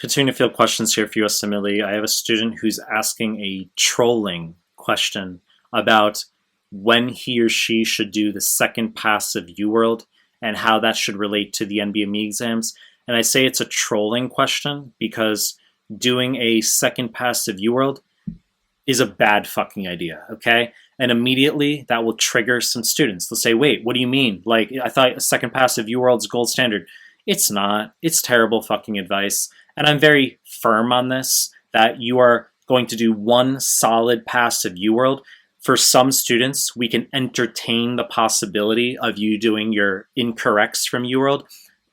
Continue to field questions here for USMLE. I have a student who's asking a trolling question about when he or she should do the second pass of UWorld and how that should relate to the NBME exams. And I say it's a trolling question because doing a second pass of UWorld is a bad fucking idea, okay? And immediately that will trigger some students. They'll say, wait, what do you mean? Like, I thought a second pass of UWorld's gold standard. It's not. It's terrible fucking advice. And I'm very firm on this, that you are going to do one solid pass of UWorld. For some students, we can entertain the possibility of you doing your incorrects from UWorld.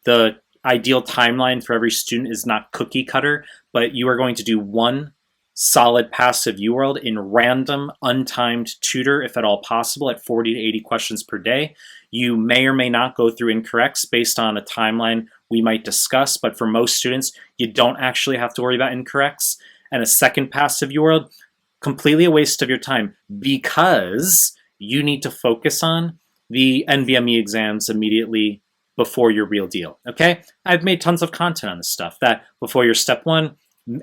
The ideal timeline for every student is not cookie cutter, but you are going to do one solid pass of UWorld in random, untimed tutor, if at all possible, at 40 to 80 questions per day. You may or may not go through incorrects based on a timeline we might discuss, but for most students, you don't actually have to worry about incorrects. And a second pass of UWorld, completely a waste of your time because you need to focus on the NVMe exams immediately before your real deal, okay? I've made tons of content on this stuff, that before your step one,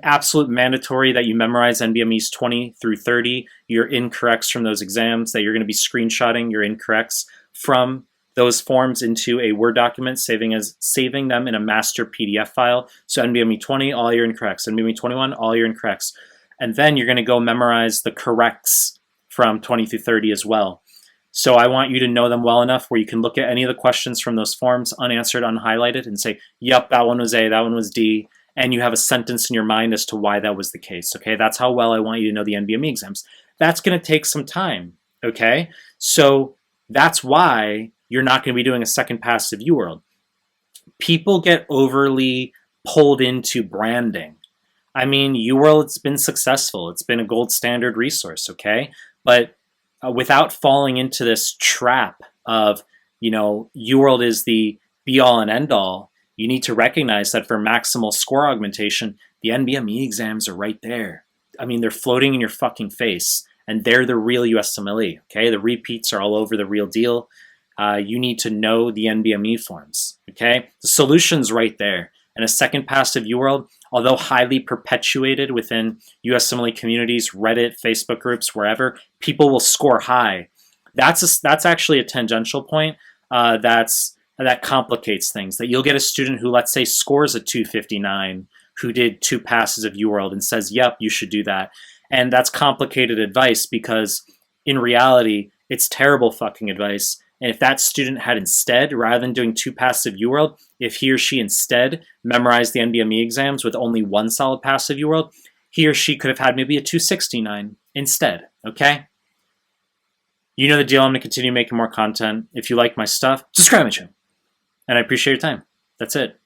absolute mandatory that you memorize NBMEs 20 through 30, your incorrects from those exams, that you're going to be screenshotting your incorrects from those forms into a Word document, saving them in a master PDF file. So NBME 20, all your incorrects. NBME 21, all your incorrects. And then you're going to go memorize the corrects from 20 through 30 as well. So I want you to know them well enough where you can look at any of the questions from those forms, unanswered, unhighlighted, and say, yep, that one was A, that one was D, and you have a sentence in your mind as to why that was the case, okay? That's how well I want you to know the NBME exams. That's going to take some time, okay? So that's why you're not going to be doing a second pass of UWorld. People get overly pulled into branding. I mean, UWorld's been successful. It's been a gold standard resource, okay? But without falling into this trap of, UWorld is the be-all and end-all, you need to recognize that for maximal score augmentation, the NBME exams are right there. I mean, they're floating in your fucking face, and they're the real USMLE, okay? The repeats are all over the real deal. You need to know the NBME forms, okay? The solution's right there. And a second pass of UWorld, although highly perpetuated within USMLE communities, Reddit, Facebook groups, wherever, people will score high. That's actually a tangential point. That complicates things. That you'll get a student who, let's say, scores a 259, who did 2 passes of UWorld and says, yep, you should do that. And that's complicated advice because in reality, it's terrible fucking advice. And if that student had instead, rather than doing 2 passes of UWorld, if he or she instead memorized the NBME exams with only 1 solid pass of UWorld, he or she could have had maybe a 269 instead, okay? You know the deal. I'm going to continue making more content. If you like my stuff, subscribe to my channel. And I appreciate your time. That's it.